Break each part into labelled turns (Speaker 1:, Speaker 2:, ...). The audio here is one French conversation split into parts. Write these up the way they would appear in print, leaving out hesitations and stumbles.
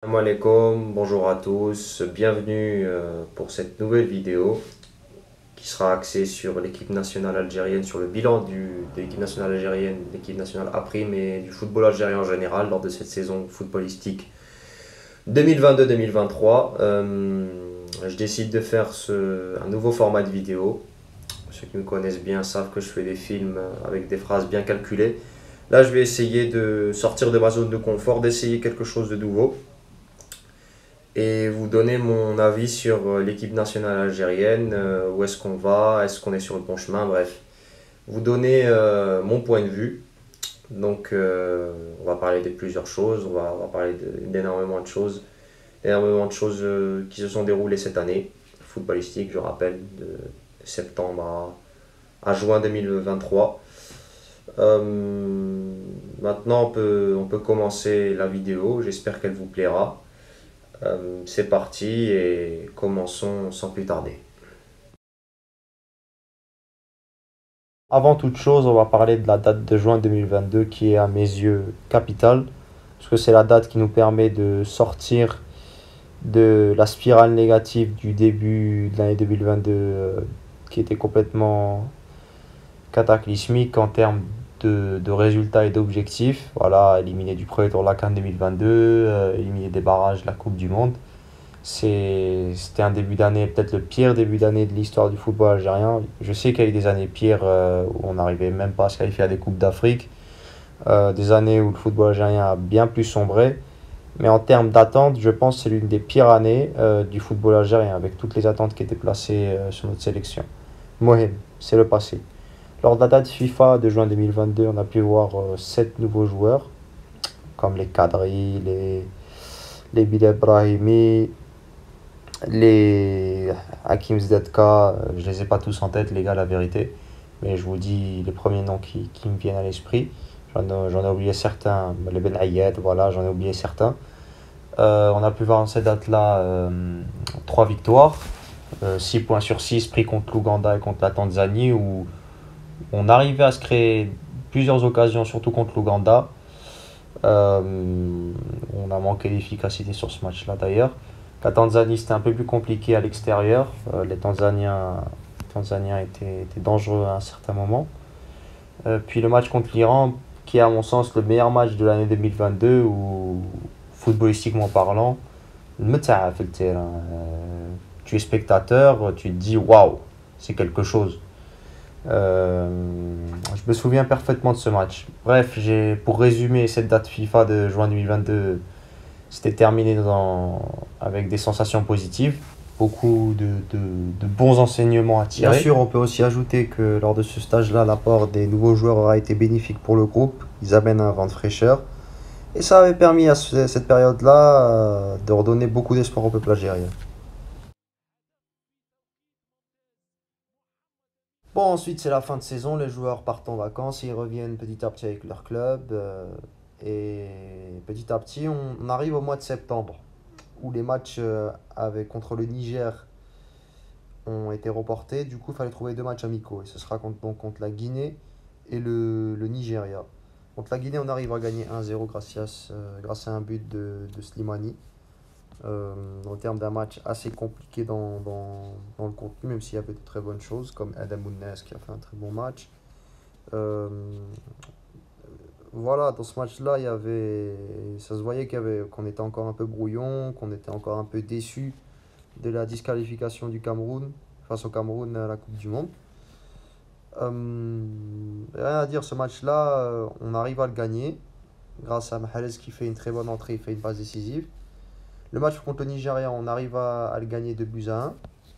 Speaker 1: Salam alaikum, bonjour à tous, bienvenue pour cette nouvelle vidéo qui sera axée sur l'équipe nationale algérienne, sur le bilan de l'équipe nationale algérienne, l'équipe nationale A-Prime et du football algérien en général lors de cette saison footballistique 2022-2023. Je décide de faire un nouveau format de vidéo. Ceux qui me connaissent bien savent que je fais des films avec des phrases bien calculées. Là, je vais essayer de sortir de ma zone de confort, d'essayer quelque chose de nouveau et vous donner mon avis sur l'équipe nationale algérienne, où est-ce qu'on va, est-ce qu'on est sur le bon chemin, bref. Vous donner mon point de vue. Donc on va parler de plusieurs choses, on va parler d'énormément de choses qui se sont déroulées cette année, footballistique, je rappelle, de septembre à juin 2023. Maintenant on peut commencer la vidéo, j'espère qu'elle vous plaira. C'est parti et commençons sans plus tarder. Avant toute chose, on va parler de la date de juin 2022 qui est à mes yeux capitale, parce que c'est la date qui nous permet de sortir de la spirale négative du début de l'année 2022 qui était complètement cataclysmique en termes de résultats et d'objectifs. Voilà, éliminer du premier tour de la CAN 2022, éliminer des barrages de la Coupe du Monde. C'était un début d'année, peut-être le pire début d'année de l'histoire du football algérien. Je sais qu'il y a eu des années pires où on n'arrivait même pas à se qualifier à des Coupes d'Afrique. Des années où le football algérien a bien plus sombré. Mais en termes d'attente, je pense que c'est l'une des pires années du football algérien, avec toutes les attentes qui étaient placées sur notre sélection. Mohem, c'est le passé. Lors de la date FIFA de juin 2022, on a pu voir 7 nouveaux joueurs, comme les Kadri, les Bilal Brahimi, les Hakim Zedka. Je les ai pas tous en tête, les gars, la vérité. Mais je vous dis les premiers noms qui me viennent à l'esprit. J'en ai oublié certains, les Ben Ayed, voilà, j'en ai oublié certains. On a pu voir en cette date-là 3 victoires, 6 points sur 6 pris contre l'Ouganda et contre la Tanzanie, où on arrivait à se créer plusieurs occasions, surtout contre l'Ouganda. On a manqué d'efficacité sur ce match-là d'ailleurs. La Tanzanie, c'était un peu plus compliqué à l'extérieur. Les Tanzaniens étaient dangereux à un certain moment. Puis le match contre l'Iran, qui est à mon sens le meilleur match de l'année 2022, où, footballistiquement parlant, tu es spectateur, tu te dis waouh, c'est quelque chose. Je me souviens parfaitement de ce match. Bref, pour résumer cette date FIFA de juin 2022, c'était terminé avec des sensations positives, beaucoup de bons enseignements à tirer. Bien sûr, on peut aussi ajouter que lors de ce stage-là, l'apport des nouveaux joueurs aura été bénéfique pour le groupe. Ils amènent un vent de fraîcheur. Et ça avait permis à cette période-là de redonner beaucoup d'espoir au peuple algérien. Bon, ensuite, c'est la fin de saison, les joueurs partent en vacances, ils reviennent petit à petit avec leur club. Et petit à petit, on arrive au mois de septembre, où les matchs contre le Niger ont été reportés. Du coup, il fallait trouver deux matchs amicaux. Et ce sera contre la Guinée et le Nigeria. Contre la Guinée, on arrive à gagner 1-0 grâce à un but de Slimani. En termes d'un match assez compliqué dans le contenu, même s'il y avait de très bonnes choses, comme Adam Mounès qui a fait un très bon match. Euh, voilà, dans ce match-là, ça se voyait qu'on était encore un peu brouillon, qu'on était encore un peu déçu de la disqualification du Cameroun face au Cameroun à la Coupe du Monde. Rien à dire, ce match-là, on arrive à le gagner grâce à Mahrez qui fait une très bonne entrée, il fait une passe décisive. Le match contre le Nigeria, on arrive à le gagner 2-1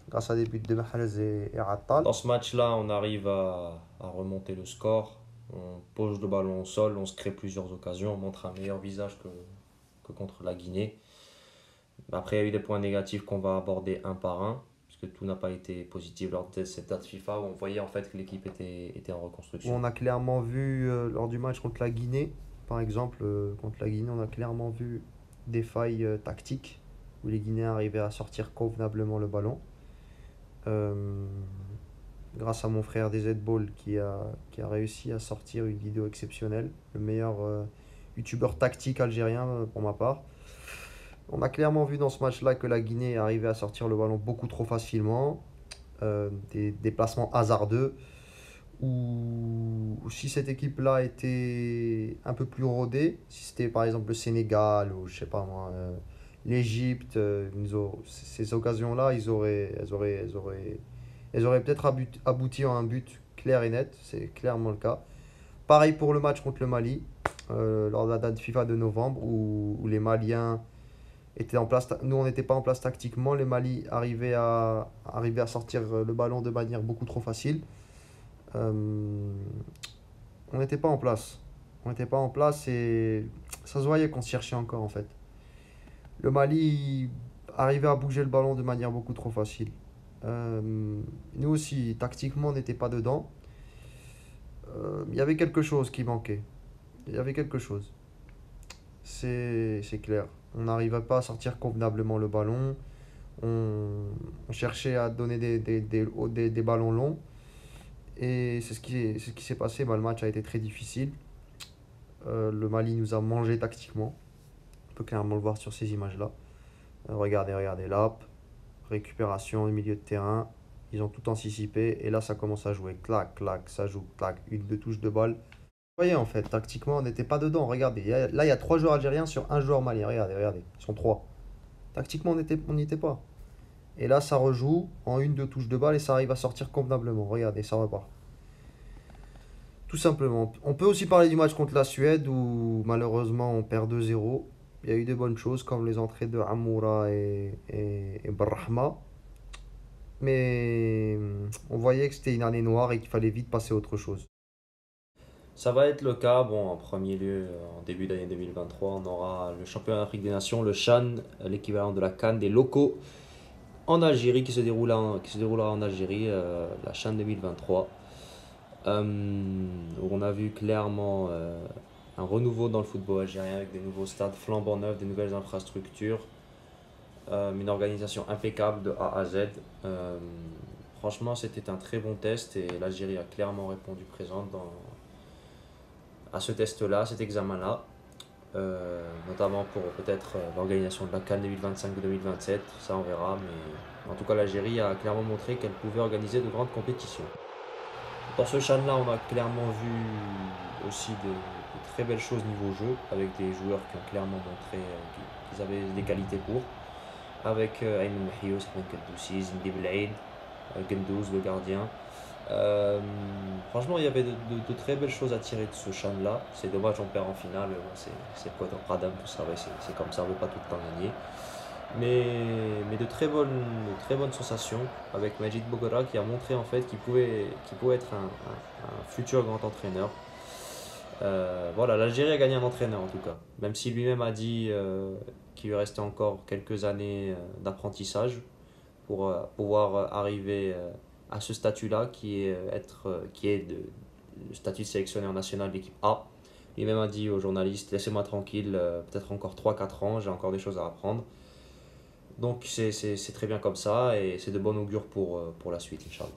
Speaker 1: grâce à des buts de Mahrez et Attal. Dans ce match-là, on arrive à remonter le score. On pose le ballon au sol, on se crée plusieurs occasions, on montre un meilleur visage que contre la Guinée. Après, il y a eu des points négatifs qu'on va aborder un par un, puisque tout n'a pas été positif lors de cette date FIFA où on voyait en fait que l'équipe était en reconstruction. On a clairement vu lors du match contre la Guinée, par exemple, contre la Guinée, on a clairement vu des failles tactiques où les Guinéens arrivaient à sortir convenablement le ballon. Euh, Grâce à mon frère DZ Ball qui a réussi à sortir une vidéo exceptionnelle, le meilleur youtubeur tactique algérien pour ma part. On a clairement vu dans ce match-là que la Guinée arrivait à sortir le ballon beaucoup trop facilement, des déplacements hasardeux, ou si cette équipe-là était un peu plus rodée, si c'était par exemple le Sénégal ou je sais pas moi, l'Égypte, ces occasions-là, elles auraient peut-être abouti à un but clair et net, c'est clairement le cas. Pareil pour le match contre le Mali, lors de la date FIFA de novembre, où les Maliens étaient en place. Nous, on n'était pas en place tactiquement. Les Mali arrivaient à sortir le ballon de manière beaucoup trop facile. On n'était pas en place. On n'était pas en place et ça se voyait qu'on se cherchait encore en fait. Le Mali arrivait à bouger le ballon de manière beaucoup trop facile. Nous aussi, tactiquement, on n'était pas dedans. Il y avait quelque chose qui manquait. Il y avait quelque chose. C'est clair. On n'arrivait pas à sortir convenablement le ballon. On cherchait à donner des ballons longs. Et c'est ce qui s'est passé. Bah, le match a été très difficile. Le Mali nous a mangé tactiquement. On peut clairement le voir sur ces images-là. Regardez là. Récupération au milieu de terrain. Ils ont tout anticipé. Et là, ça commence à jouer. Clac, clac, ça joue. Clac, une, deux touches de balle. Vous voyez, en fait, tactiquement, on n'était pas dedans. Regardez, là, il y a 3 joueurs algériens sur un joueur malien. Regardez. Ils sont 3. Tactiquement, on n'y était pas. Et là, ça rejoue en une, deux touches de balle et ça arrive à sortir convenablement. Regardez, ça repart. Tout simplement. On peut aussi parler du match contre la Suède où malheureusement on perd 2-0. Il y a eu de bonnes choses comme les entrées de Amoura et Brahma. Mais on voyait que c'était une année noire et qu'il fallait vite passer à autre chose.
Speaker 2: Ça va être le cas. Bon, en premier lieu, en début d'année 2023, on aura le championnat d'Afrique des Nations, le CHAN, l'équivalent de la CAN des locaux, en Algérie, qui se déroulera en Algérie, la CHAN 2023. Où on a vu clairement un renouveau dans le football algérien avec des nouveaux stades flambant neufs, des nouvelles infrastructures, une organisation impeccable de A à Z. Franchement, c'était un très bon test et l'Algérie a clairement répondu présente à ce test-là, cet examen-là, notamment pour peut-être l'organisation de la CAN 2025 ou 2027, ça on verra, mais en tout cas l'Algérie a clairement montré qu'elle pouvait organiser de grandes compétitions. Dans ce CHAN-là, on a clairement vu aussi de très belles choses niveau jeu, avec des joueurs qui ont clairement montré qu'ils avaient des qualités pour, avec Ayman Mehio, Safwan Kaddoussi, Zindi Belaïd, Gendouz, le gardien. Franchement, il y avait de très belles choses à tirer de ce CHAN-là. C'est dommage, on perd en finale, c'est quoi dans Radam, tout ça, ouais, c'est comme ça, on ne veut pas tout le temps gagner. Mais de très bonnes sensations avec Majid Bogora qui a montré en fait qu'il pouvait être un futur grand entraîneur. Voilà, l'Algérie a gagné un entraîneur en tout cas, même si lui-même a dit qu'il lui restait encore quelques années d'apprentissage pour pouvoir arriver à ce statut-là qui est le statut de sélectionneur national de l'équipe A. Lui-même a dit aux journalistes, laissez-moi tranquille, peut-être encore 3-4 ans, j'ai encore des choses à apprendre. Donc c'est très bien comme ça et c'est de bon augure pour la suite, Inch'Allah.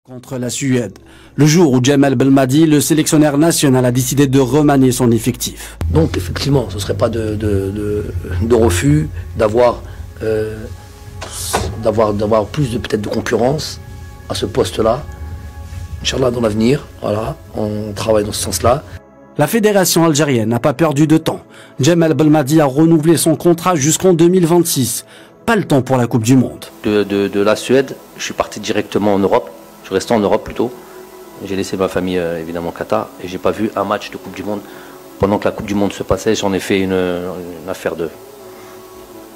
Speaker 3: Contre la Suède, le jour où Djemal Belmadi, le sélectionneur national, a décidé de remanier son effectif.
Speaker 4: Donc effectivement, ce ne serait pas de refus d'avoir plus peut-être de concurrence à ce poste-là. Inch'Allah, dans l'avenir, voilà, on travaille dans ce sens-là.
Speaker 3: La fédération algérienne n'a pas perdu de temps. Djemal Belmadi a renouvelé son contrat jusqu'en 2026. Pas le temps pour la Coupe du Monde.
Speaker 4: De la Suède, je suis parti directement en Europe. Je suis resté en Europe plutôt. J'ai laissé ma famille évidemment au Qatar et j'ai pas vu un match de Coupe du Monde. Pendant que la Coupe du Monde se passait, j'en ai fait une affaire de...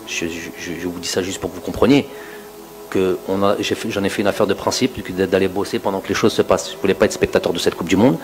Speaker 4: Je vous dis ça juste pour que vous compreniez. J'en ai fait une affaire de principe d'aller bosser pendant que les choses se passent. Je voulais pas être spectateur de cette Coupe du Monde.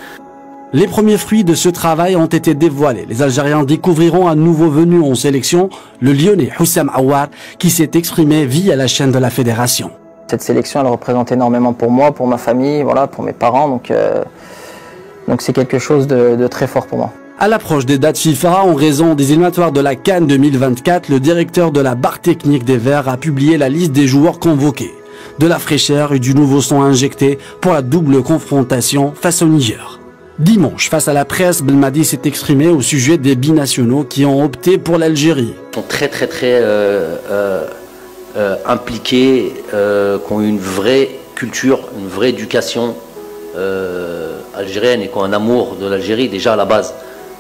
Speaker 3: Les premiers fruits de ce travail ont été dévoilés. Les Algériens découvriront un nouveau venu en sélection, le Lyonnais Houssam Aouar, qui s'est exprimé via la chaîne de la fédération.
Speaker 5: Cette sélection, elle représente énormément pour moi, pour ma famille, voilà, pour mes parents. Donc c'est quelque chose de très fort pour moi.
Speaker 3: À l'approche des dates FIFA, en raison des éliminatoires de la CAN 2024, le directeur de la barre technique des Verts a publié la liste des joueurs convoqués. De la fraîcheur et du nouveau sang injecté pour la double confrontation face au Niger. Dimanche, face à la presse, Belmadi s'est exprimé au sujet des binationaux qui ont opté pour l'Algérie.
Speaker 4: Ils sont très impliqués, qui ont une vraie culture, une vraie éducation algérienne et qui ont un amour de l'Algérie déjà à la base.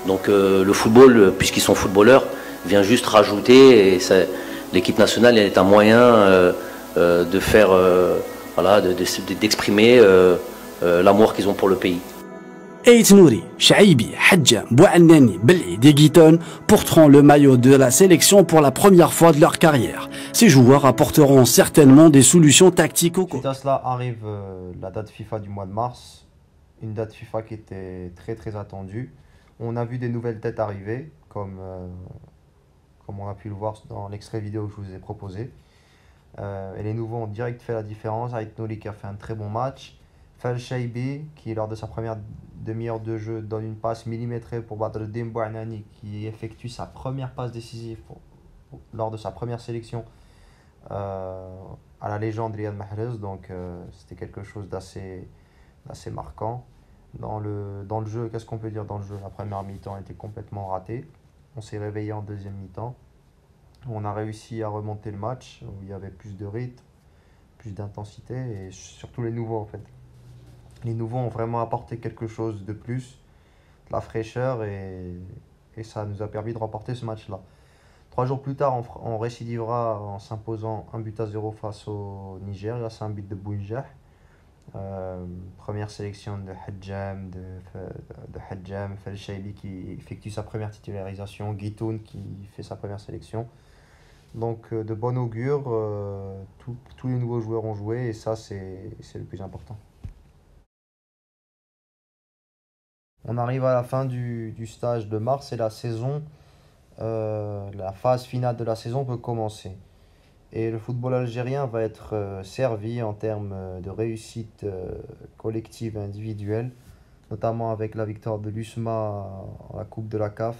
Speaker 4: Donc le football, puisqu'ils sont footballeurs, vient juste rajouter, et l'équipe nationale est un moyen de faire, voilà, d'exprimer l'amour qu'ils ont pour le pays.
Speaker 3: Ait Nouri, Chaibi, Hadja, Bouannani, Belid et Guiton porteront le maillot de la sélection pour la première fois de leur carrière. Ces joueurs apporteront certainement des solutions tactiques au
Speaker 1: Suite à cela arrive la date FIFA du mois de mars, une date FIFA qui était très attendue. On a vu des nouvelles têtes arriver, comme on a pu le voir dans l'extrait vidéo que je vous ai proposé. Et les nouveaux ont direct fait la différence. Ait Nouri qui a fait un très bon match. Fel Chaibi qui lors de sa première demi-heure de jeu donne une passe millimétrée pour Badreddin Bouannani qui effectue sa première passe décisive lors de sa première sélection à la légende Riyad Mahrez. Donc c'était quelque chose d'assez marquant. Dans le jeu, qu'est-ce qu'on peut dire dans le jeu? La première mi-temps était complètement ratée. On s'est réveillé en deuxième mi-temps. On a réussi à remonter le match où il y avait plus de rythme, plus d'intensité et surtout les nouveaux en fait. Les nouveaux ont vraiment apporté quelque chose de plus, de la fraîcheur et ça nous a permis de remporter ce match-là. 3 jours plus tard, on récidivera en s'imposant 1-0 face au Niger grâce à un but de Bouinjah. Première sélection de Hadjam, Fel Chaibi qui effectue sa première titularisation, Guitoun qui fait sa première sélection. Donc de bon augure, tous les nouveaux joueurs ont joué et ça c'est le plus important. On arrive à la fin du stage de mars et la saison, la phase finale de la saison peut commencer. Et le football algérien va être servi en termes de réussite collective et individuelle, notamment avec la victoire de l'USMA à la Coupe de la CAF,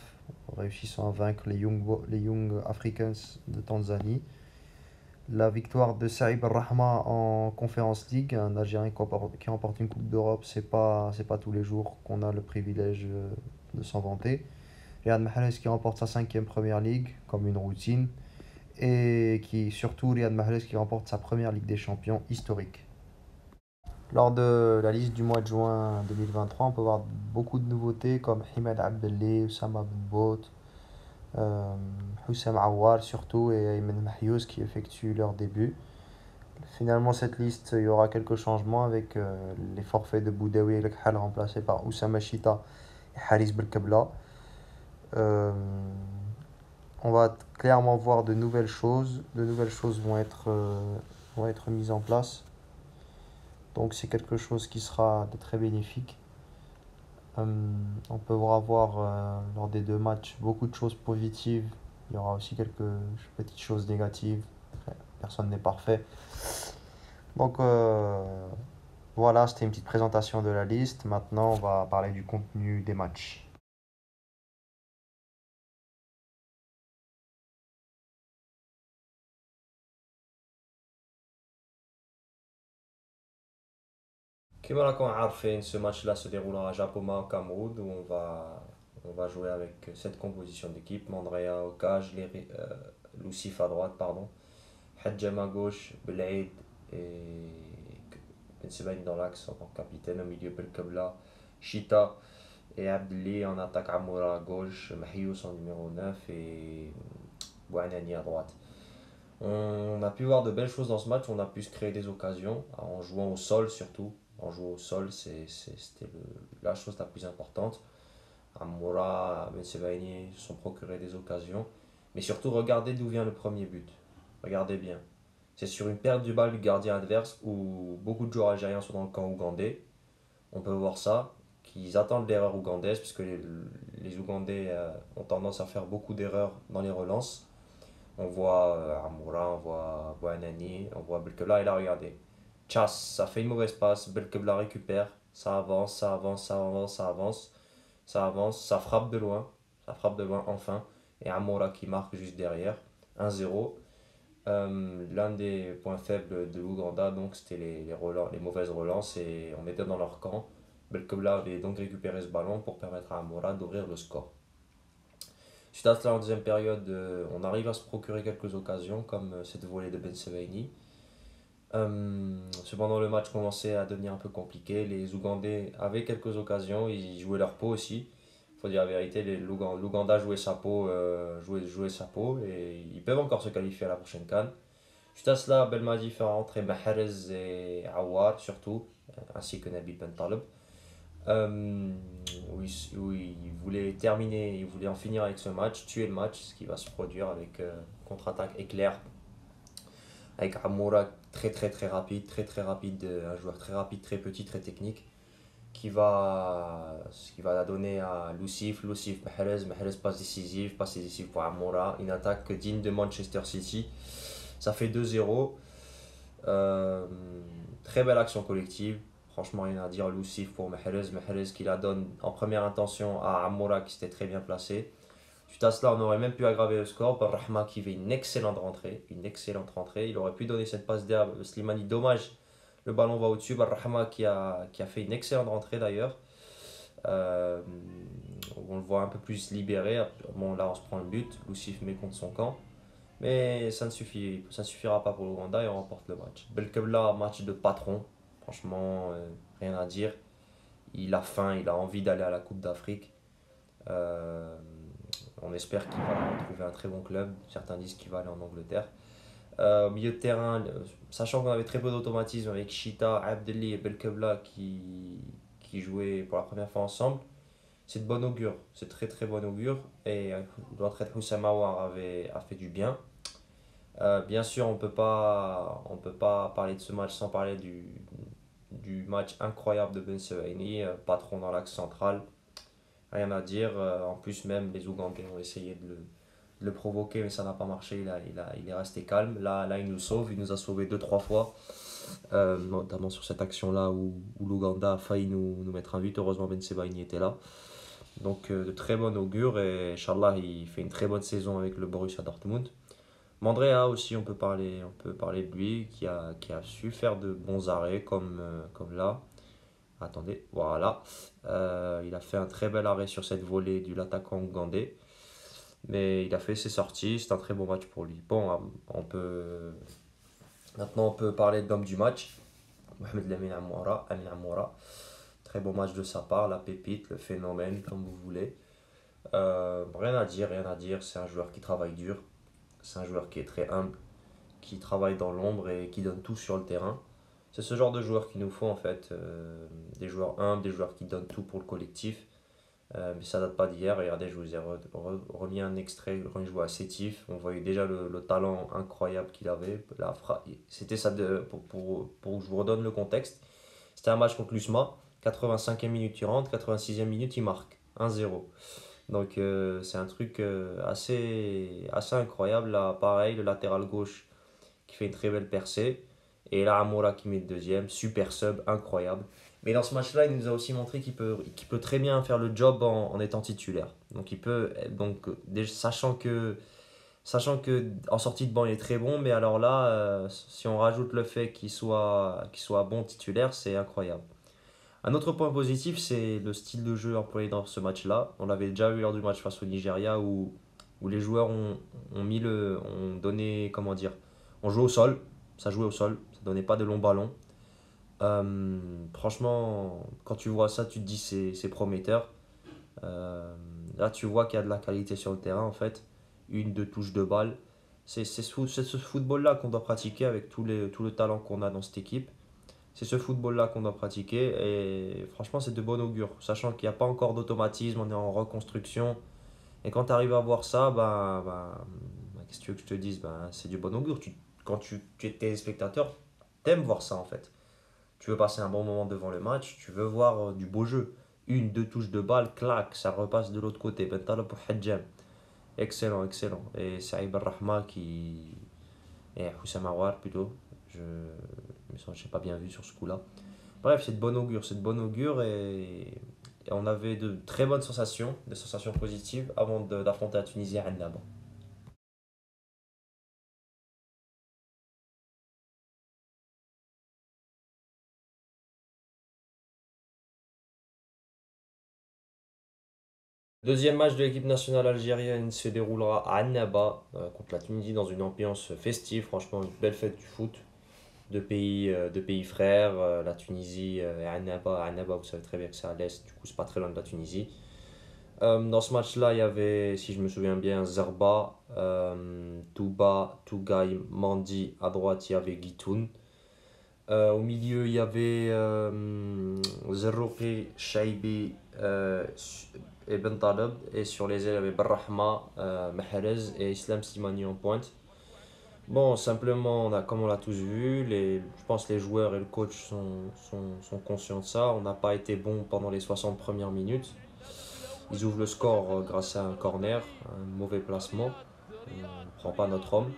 Speaker 1: réussissant à vaincre les Young Africans de Tanzanie. La victoire de Saïb Rahma en Conference League, un Algérien qui remporte une Coupe d'Europe, c'est pas tous les jours qu'on a le privilège de s'en vanter. Riyad Mahrez qui remporte sa 5e Première Ligue comme une routine. Et surtout Riyad Mahrez qui remporte sa première Ligue des Champions historique. Lors de la liste du mois de juin 2023, on peut voir beaucoup de nouveautés comme Himed Abdelli, Oussama Benbout, Houssam Aouar surtout et Ayman Mahyouz qui effectuent leur début. Finalement, cette liste, il y aura quelques changements avec les forfaits de Boudaoui et Lekhal remplacés par Oussama Chita et Haris Belkebla. On va clairement voir de nouvelles choses. De nouvelles choses vont être mises en place. Donc c'est quelque chose qui sera très bénéfique. On peut voir lors des 2 matchs beaucoup de choses positives. Il y aura aussi quelques petites choses négatives. Personne n'est parfait. Donc voilà, c'était une petite présentation de la liste. Maintenant, on va parler du contenu des matchs.
Speaker 2: Comme راكم عارفين, ce match-là se déroulera à Japoma au Cameroun où on va jouer avec cette composition d'équipe. Mandrea au cage, Lucif à droite, pardon. Hadjem à gauche, Belaid et Ben Sebaini dans l'axe en tant que capitaine. Au milieu, Belkebla, Chita et Abdelli en attaque, Amoura à gauche, Mahyouz en numéro 9 et Bouannani à droite. On a pu voir de belles choses dans ce match, on a pu se créer des occasions en jouant au sol surtout. En jouant au sol, c'était la chose la plus importante. Amoura, Ben Sebaini se sont procurés des occasions. Mais surtout, regardez d'où vient le premier but. Regardez bien. C'est sur une perte du balle du gardien adverse où beaucoup de joueurs algériens sont dans le camp ougandais. On peut voir ça, qu'ils attendent l'erreur ougandaise, puisque les Ougandais ont tendance à faire beaucoup d'erreurs dans les relances. On voit Amoura, on voit Bouannani, on voit Belkebla, et là regardez. Chasse, ça fait une mauvaise passe, Belkebla récupère, ça avance, ça frappe de loin enfin, et Amoura qui marque juste derrière, 1-0. L'un des points faibles de l'Ouganda, donc c'était les mauvaises relances, et on était dans leur camp, Belkebla avait donc récupéré ce ballon pour permettre à Amoura d'ouvrir le score. Suite à cela, en deuxième période, on arrive à se procurer quelques occasions, comme cette volée de Ben Sebaini. Cependant, le match commençait à devenir un peu compliqué. Les Ougandais avaient quelques occasions, ils jouaient leur peau aussi. Il faut dire la vérité, l'Ouganda jouait sa peau, jouait sa peau et ils peuvent encore se qualifier à la prochaine CAN. Juste à cela, Belmadi fait rentrer Mahrez et Awar surtout, ainsi que Nabil Ben Taleb. Où il voulait terminer, il voulait en finir avec ce match, tuer le match, ce qui va se produire avec contre-attaque éclair, avec Amoura très rapide, un joueur très rapide, très petit, très technique, ce qui va la donner à Lucif, Mahrez passe décisive pour Amoura, une attaque digne de Manchester City. Ça fait 2-0. Très belle action collective. Franchement, rien à dire. Lucif pour Mahrez qui la donne en première intention à Amoura qui s'était très bien placé. Suite à cela, on aurait même pu aggraver le score. Rahma qui fait une excellente rentrée. Une excellente rentrée. Il aurait pu donner cette passe d'herbe. Slimani, dommage. Le ballon va au-dessus. Rahma qui a fait une excellente rentrée d'ailleurs. On le voit un peu plus libéré. Bon, là, on se prend le but. Lucif met contre son camp. Mais ça ne suffira pas pour l'Ouganda et on remporte le match. Belkebla, match de patron. Franchement, rien à dire. Il a faim, il a envie d'aller à la Coupe d'Afrique. On espère qu'il va trouver un très bon club. Certains disent qu'il va aller en Angleterre. Au milieu de terrain, sachant qu'on avait très peu d'automatisme avec Chita, Abdelli et Belkebla qui jouaient pour la première fois ensemble, c'est de bon augure. C'est très bon augure. Et l'entrée de Houssam Aouar a fait du bien. Bien sûr, on peut pas parler de ce match sans parler du match incroyable de Ben Sebaini, patron dans l'axe central. Rien à dire. En plus, même les Ougandais ont essayé de le provoquer, mais ça n'a pas marché. Il est resté calme. Là, il nous sauve. Il nous a sauvé 2-3 fois. Notamment sur cette action-là où l'Ouganda a failli nous mettre un but. Heureusement, Ben Sebaini était là. Donc, de très bon augure. Et Inch'Allah, il fait une très bonne saison avec le Borussia Dortmund. Mandrea aussi, on peut parler de lui, qui a su faire de bons arrêts comme là. Attendez, voilà. Il a fait un très bel arrêt sur cette volée de l'attaquant ougandais. Mais il a fait ses sorties, c'est un très bon match pour lui. Bon, maintenant on peut parler de l'homme du match. Mohamed Lamine Amoura. Très bon match de sa part, la pépite, le phénomène, comme vous voulez. Rien à dire, c'est un joueur qui travaille dur. C'est un joueur qui est très humble, qui travaille dans l'ombre et qui donne tout sur le terrain. C'est ce genre de joueur qu'il nous faut en fait. Des joueurs humbles, des joueurs qui donnent tout pour le collectif. Mais ça date pas d'hier. Regardez, je vous ai remis un extrait quand il jouait à Sétif. On voyait déjà le talent incroyable qu'il avait. C'était ça pour que je vous redonne le contexte. C'était un match contre l'USMA. 85e minute, il rentre. 86e minute, il marque. 1-0. Donc c'est un truc assez incroyable. Là, pareil, le latéral gauche qui fait une très belle percée. Et là, Amoura qui met le deuxième. Super sub, incroyable. Mais dans ce match-là, il nous a aussi montré qu'il peut très bien faire le job en étant titulaire. Donc sachant que en sortie de banc, il est très bon. Mais alors là, si on rajoute le fait qu'il soit bon titulaire, c'est incroyable. Un autre point positif, c'est le style de jeu employé dans ce match-là. On l'avait déjà vu lors du match face au Nigeria où les joueurs ont donné, comment dire, on jouait au sol, ça jouait au sol, ça donnait pas de longs ballons. Franchement, quand tu vois ça, tu te dis c'est prometteur. Là, tu vois qu'il y a de la qualité sur le terrain en fait. Une, deux touches de balle. C'est ce football-là qu'on doit pratiquer avec tout le talent qu'on a dans cette équipe. C'est ce football-là qu'on doit pratiquer et franchement c'est de bon augure, sachant qu'il n'y a pas encore d'automatisme, on est en reconstruction. Et quand tu arrives à voir ça, qu'est-ce que tu veux que je te dise, c'est du bon augure. Quand tu es téléspectateur, t'aimes voir ça en fait. Tu veux passer un bon moment devant le match, tu veux voir du beau jeu. Une, deux touches de balle, clac, ça repasse de l'autre côté. Bentala pour Hadjam. Excellent. Et Saïb Al-Rahma et Houssam Aouar plutôt. Je n'ai pas bien vu sur ce coup-là. Bref, c'est de bonne augure et on avait de très bonnes sensations, des sensations positives avant d'affronter la Tunisie à Annaba. Deuxième match de l'équipe nationale algérienne se déroulera à Annaba contre la Tunisie dans une ambiance festive. Franchement, une belle fête du foot. Deux pays frères, la Tunisie et Annaba. Annaba, vous savez très bien que c'est à l'est, du coup, c'est pas très loin de la Tunisie. Dans ce match-là, il y avait, si je me souviens bien, Zerba, Touba, Tougaï, Mandi. À droite, il y avait Guitoun. Au milieu, il y avait Zerrouki, Shaibi et Ben Taleb. Et sur les ailes, il y avait Barrahma, Mahrez et Islam Slimani en pointe. Bon, simplement, comme on l'a tous vu, je pense que les joueurs et le coach sont conscients de ça. On n'a pas été bon pendant les 60 premières minutes. Ils ouvrent le score grâce à un corner, un mauvais placement. On ne prend pas notre homme.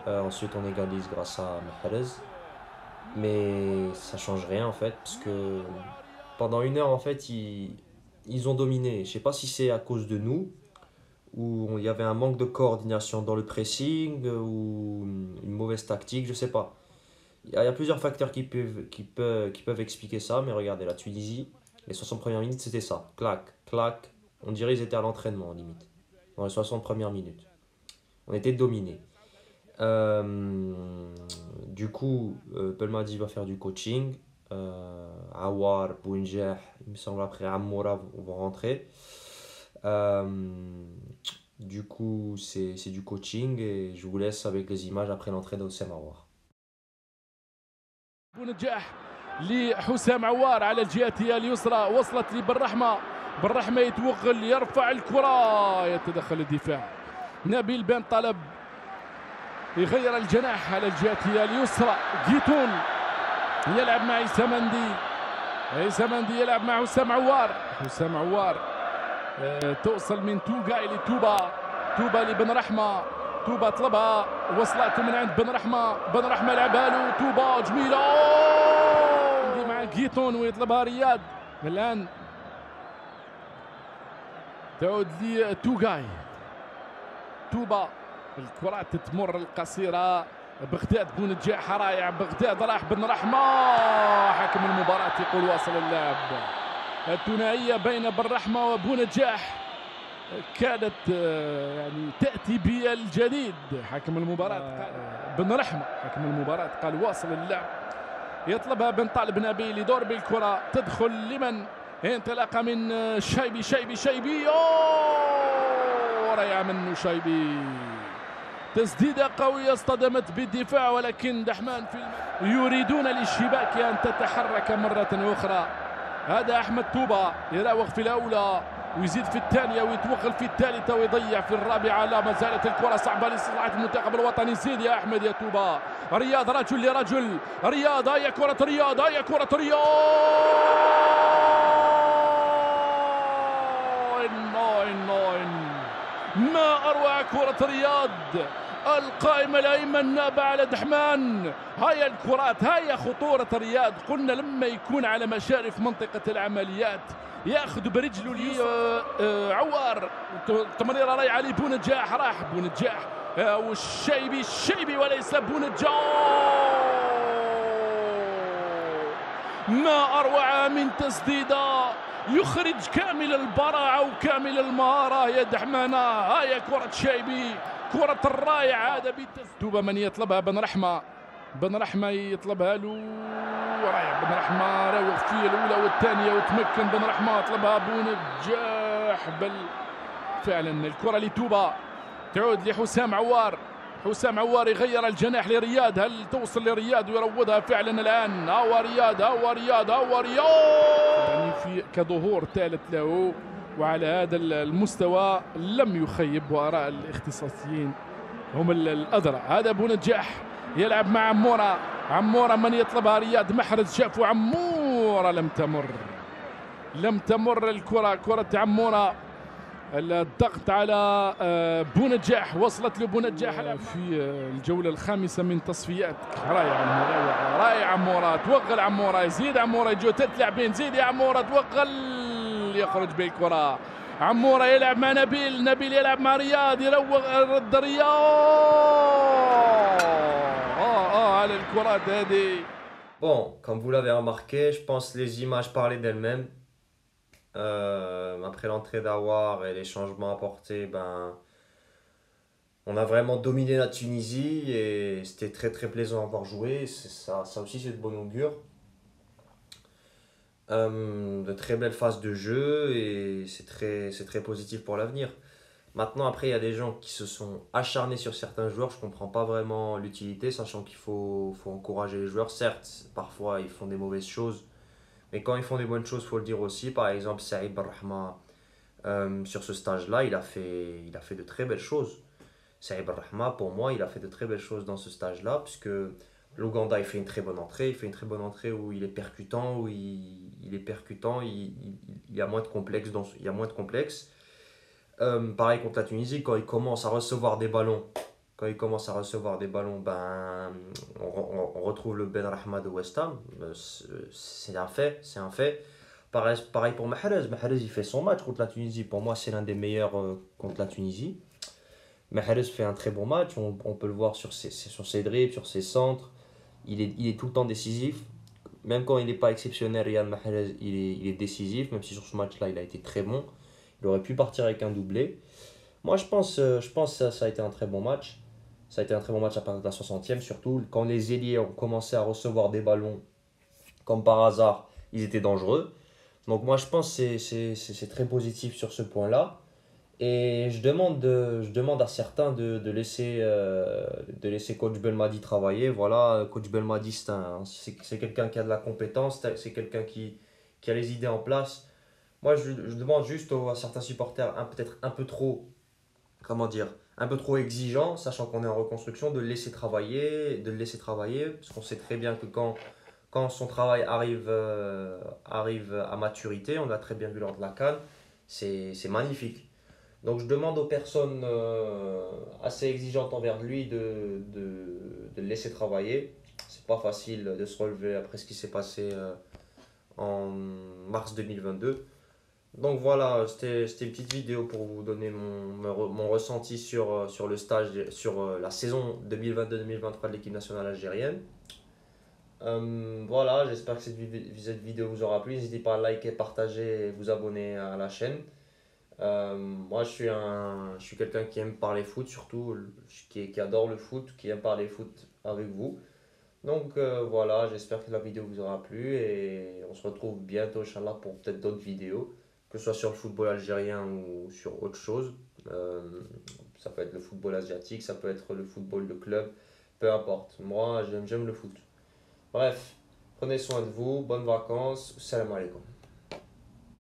Speaker 2: Ensuite, on égalise grâce à Mahrez. Mais ça change rien en fait, parce que pendant une heure en fait, ils ont dominé. Je ne sais pas si c'est à cause de nous, où il y avait un manque de coordination dans le pressing, ou une mauvaise tactique, je ne sais pas. Il y a plusieurs facteurs qui peuvent expliquer ça, mais regardez, la Tunisie, les 60 premières minutes, c'était ça. Clac, clac. On dirait qu'ils étaient à l'entraînement, limite. Dans les 60 premières minutes. On était dominés. Du coup, Belmadi va faire du coaching. Awar, Bouinjah, il me semble après Amoura vont rentrer. Du coup, c'est du coaching et je vous laisse avec les images après l'entrée d'Oussem Awar.
Speaker 6: بونجاح لحسام عوار على الجهة اليسرى وصلت لبالرحمة بالرحمة يتوغل يرفع الكرة يتدخل الدفاع نبيل بن طلب يغير الجناح على الجهة اليسرى جيتون يلعب مع عيسى مندي يلعب مع حسام عوار توصل من توغا إلى توبا لبن رحمة توبا طلبها وصلت من عند بن رحمة لعبها له توبا جميلة مع جيتون ويطلبها رياض الآن تعود لتوغاي توبا الكرة تتمر القصيرة بغداد بونجاح رائع بغداد راح بن رحمة حكم المباراة يقول واصل اللعب الثنائية بين بن رحمة وبونجاح كانت يعني تأتي بالجديد حكم المباراة بن رحمة حكم المباراة قال واصل اللعب يطلبها بن طالب نبيل يدور بالكرة تدخل لمن انطلاقة من شيبي رائع منه شيبي تسديدة قوية اصطدمت بالدفاع ولكن دحمان يريدون للشباك أن تتحرك مرة أخرى هذا أحمد توبا يراوغ في الأولى ويزيد في الثانية ويتوغل في الثالثة ويضيع في الرابعة لا ما زالت الكرة صعبة لصناعة المنتخب الوطني زيد يا أحمد يا توبا رياض رجل لرجل رياض هي كرة رياض ما أروع كرة رياض القائمة الأيمن نابع على دحمان هاي الكرات هاي خطورة رياض قلنا لما يكون على مشارف منطقة العمليات ياخذ برجله لي عوار تمريره رايحه لبونجاح راح بونجاح والشيبي وليس بونجاح ما اروع من تسديده يخرج كامل البراعه وكامل المهاره يا دحمانه هاي كره شيبي كره الرائع هذا بالتسديده من يطلبها بن رحمة يطلبها له رائع بن رحمة راوغ في الأولى والثانية وتمكن بن رحمة طلبها بونجاح فعلا الكرة لتوبا تعود لحسام عوار يغير الجناح لرياض هل توصل لرياض ويروضها فعلا الآن هو رياض يعني في كظهور ثالث له وعلى هذا المستوى لم يخيب وآراء الاختصاصيين هم الأدرى هذا بونجاح يلعب مع عمورة من يطلبها رياض محرز شافوا عمورة لم تمر الكرة كرة عمورة الضغط على بونجاح وصلت لبونجاح في الجولة الخامسة من تصفيات رائع عمورة توغل عمورة يزيد عمورة يجوا 3 لاعبين زيد يا عمورة توغل يخرج بالكرة عمورة يلعب مع نبيل يلعب مع رياض يروغ رد رياض على الكرات هذه.
Speaker 2: Bon, comme vous l'avez remarqué, je pense que les images parlaient d'elles-mêmes. Après l'entrée d'Awar et les changements apportés, ben, on a vraiment dominé la Tunisie et c'était très très plaisant à voir jouer. Ça aussi, c'est de bon augure. De très belles phases de jeu et c'est très positif pour l'avenir. Maintenant, après, il y a des gens qui se sont acharnés sur certains joueurs. Je ne comprends pas vraiment l'utilité, sachant faut encourager les joueurs. Certes, parfois, ils font des mauvaises choses, mais quand ils font des bonnes choses, il faut le dire aussi. Par exemple, Saïd Barrahma, sur ce stage-là, il a fait de très belles choses. Saïd Barrahma, pour moi, il a fait de très belles choses dans ce stage-là, puisque l'Ouganda, il fait une très bonne entrée. Il fait une très bonne entrée où il est percutant, il est percutant, il y a moins de complexe. Il y a moins de complexe. Pareil contre la Tunisie, quand il commence à recevoir des ballons, ben, on retrouve le Ben Rahma de West Ham. C'est un fait, c'est un fait. Pareil pour Mahrez. Mahrez, il fait son match contre la Tunisie. Pour moi, c'est l'un des meilleurs contre la Tunisie. Mahrez fait un très bon match. On peut le voir sur ses dribbles, sur ses centres. Il est tout le temps décisif. Même quand il n'est pas exceptionnel, Riyad Mahrez, il est décisif. Même si sur ce match-là, il a été très bon. Il aurait pu partir avec un doublé. Moi, je pense que ça a été un très bon match. Ça a été un très bon match à partir de la 60e, surtout quand les ailiers ont commencé à recevoir des ballons, comme par hasard, ils étaient dangereux. Donc moi, je pense que c'est très positif sur ce point-là. Et je demande à certains de laisser Coach Belmadi travailler. Voilà, Coach Belmadi, c'est quelqu'un qui a de la compétence, c'est quelqu'un qui a les idées en place. Moi, je demande juste à certains supporters peut-être un peu trop, comment dire, un peu trop exigeants, sachant qu'on est en reconstruction, de le laisser travailler, parce qu'on sait très bien que quand son travail arrive à maturité, on l'a très bien vu lors de la CAN, c'est magnifique. Donc je demande aux personnes assez exigeantes envers lui de le laisser travailler. C'est pas facile de se relever après ce qui s'est passé en mars 2022. Donc voilà, c'était une petite vidéo pour vous donner mon ressenti sur le stage, sur la saison 2022-2023 de l'équipe nationale algérienne. Voilà, j'espère que cette vidéo vous aura plu. N'hésitez pas à liker, partager et vous abonner à la chaîne. Moi, je suis quelqu'un qui aime parler foot, surtout qui adore le foot, qui aime parler foot avec vous. Donc voilà, j'espère que la vidéo vous aura plu et on se retrouve bientôt, Inch'Allah, pour peut-être d'autres vidéos, que ce soit sur le football algérien ou sur autre chose. Euh, Ça peut être le football asiatique, ça peut être le football de club, peu importe. Moi, j'aime le foot. Bref, prenez soin de vous, bonnes vacances, salam alaikum.